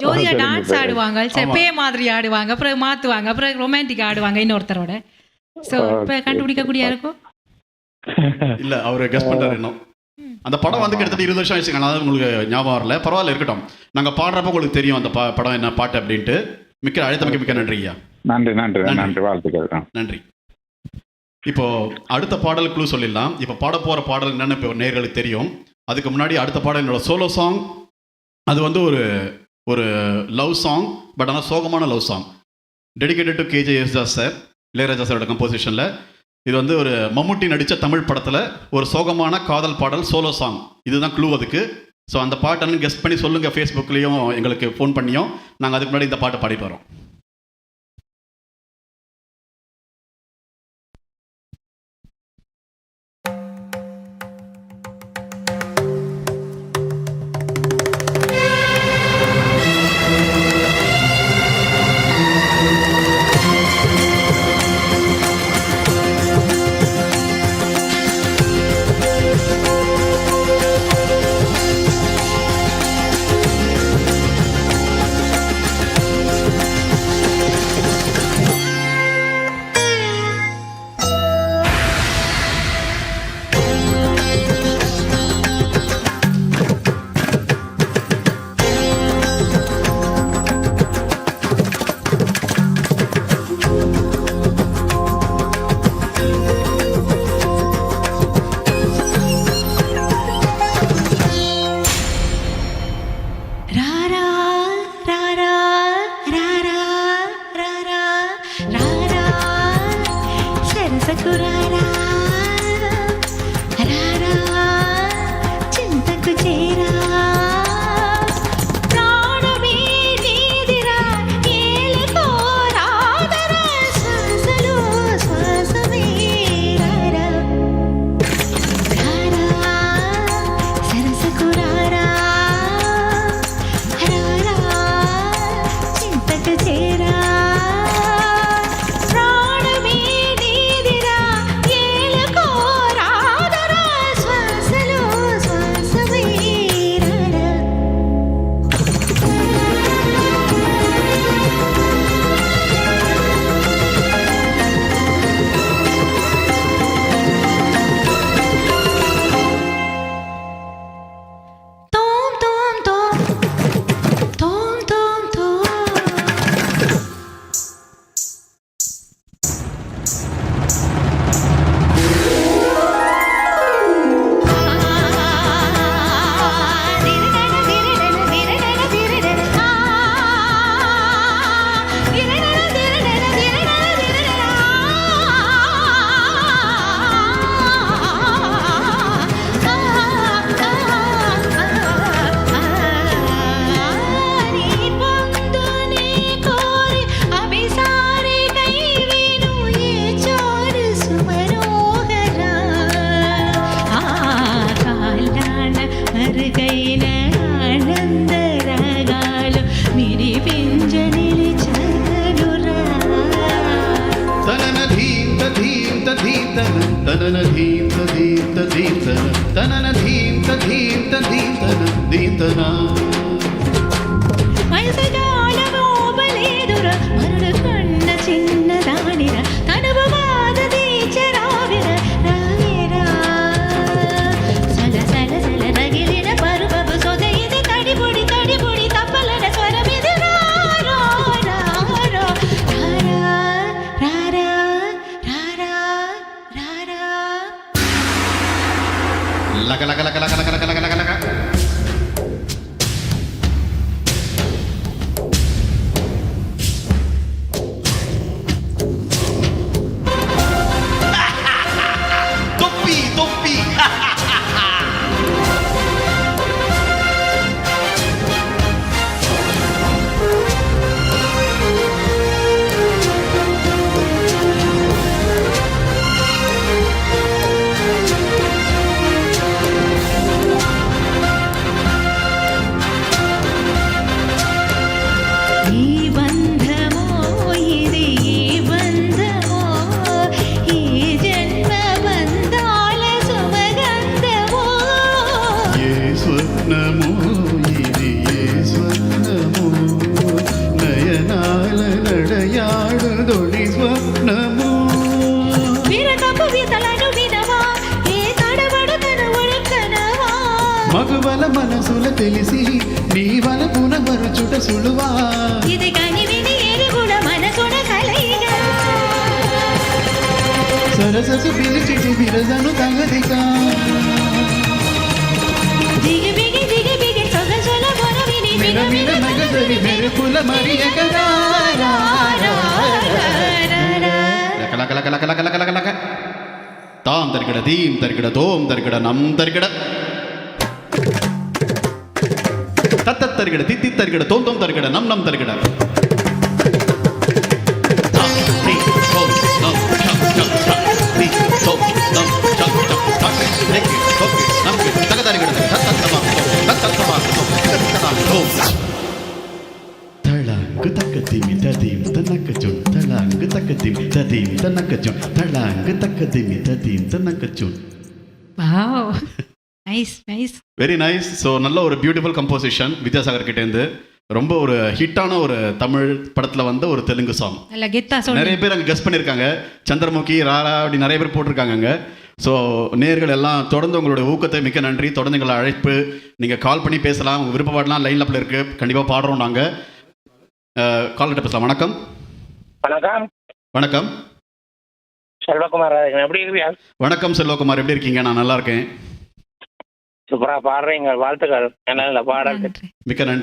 ஜோதியா dance ஆடுவாங்க, பே மாதிரி ஆடுவாங்க, அப்புறம் மாத்துவாங்க, அப்புறம் ரொமான்டிக் ஆடுவாங்க இன்னொருத்தரோட. சோ இப்ப கண்டுபிடிக்கக்கூடிய இருக்கும் இல்ல அவரு கெஸ் பண்றாரு இன்னும். அந்த படம் வந்து கிட்டத்தட்ட 20 வருஷம் ஆயிடுச்சுங்க. அதாவது உங்களுக்கு ஞாபகம் வரல, பரவாயில்ல இருக்கட்டும். நாங்க பாடுறப்ப உங்களுக்கு தெரியும் அந்த படம் என்ன பாட்டு அப்படின்ட்டு. மிக்க அழைத்தமைக்கு மிக்க நன்றி ஐயா. நன்றி நன்றி நன்றி, வாழ்த்துக்கள். நன்றி. இப்போ அடுத்த பாடல் குழு சொல்லிடலாம். இப்போ பாட போகிற பாடல் என்னென்னு இப்போ நேர்களுக்கு தெரியும். அதுக்கு முன்னாடி அடுத்த பாடல் என்னோட சோலோ சாங். அது வந்து ஒரு லவ் சாங், பட் ஆனால் சோகமான love song. Dedicated to K J Yesudas sir, Ilaiyaraaja சாரோட கம்போசிஷனில். இது வந்து ஒரு மம்முட்டி நடித்த தமிழ் படத்தில் ஒரு சோகமான காதல் பாடல், சோலோ சாங். இதுதான் க்ளூ அதுக்கு. ஸோ அந்த பாட்டன்னு கெஸ்ட் பண்ணி சொல்லுங்கள். ஃபேஸ்புக்லேயும் எங்களுக்கு ஃபோன் பண்ணியும் நாங்கள் அதுக்கு முன்னாடி இந்த பாட்டை பாடிட்டு வரோம். ஒரு சுட சுடுவா இது கனிவினி எரிகுல மனசுட கலைக సరససు పిలిచిటి విరజను తగదిగా దిగి బిగి సొగసుల బొరవిని మిర మిర మగదరి మెరుపుల మరియగదా లక లక లక లక లక లక లక தாம் தர்கிட தீம் தர்கிட தோம் தர்கிட நம் தர்கிட தத்த தர்கிட தித்தி தர்கிட தோம் தோம் தர்கிட நம் நம் தர்கிட தளாங்கு தக்கத்திமி ததீம் தன்னக்கச்சுன் தளாங்கு தக்கத்திமி ததீம் தன்னக்கச்சுன் தளாங்கு தக்கத்திமி ததீம் தன்னக்கச்சுன் wow nice very nice. So நல்ல ஒரு பியூட்டிஃபுல் கம்போசிஷன் வித்யாசாகர் கிட்டேருந்து. ரொம்ப ஒரு ஹிட்டான ஒரு தமிழ் படத்தில் வந்த ஒரு தெலுங்கு சாங். நல்ல கெத்தா சொல்லு. நிறைய பேர் அங்கே கெஸ் பண்ணியிருக்காங்க. சந்திரமுகி, ராரா அப்படி நிறைய பேர் போட்டிருக்காங்க அங்கே. ஸோ நேயர்கள் எல்லாம் தொடர்ந்து உங்களுடைய ஊக்கத்தை மிக்க நன்றி. தொடர்ந்து எங்களை அழைப்பு, நீங்கள் கால் பண்ணி பேசலாம். உங்கள் விருப்ப பாடலாம் லைன் அப்பில் இருக்குது, கண்டிப்பாக பாடுறோம் நாங்கள். கால்கிட்ட பேசலாம். வணக்கம். வணக்கம். வணக்கம் செல்வகுமார் எப்படி இருக்கீங்க? வணக்கம் செல்வகுமார், எப்படி இருக்கீங்க? நான் நல்லா இருக்கேன். சூப்பரா பாடுறீங்க, வாழ்த்துக்கள். நல்ல பாடல். நன்றி. மிக்க நன்றி.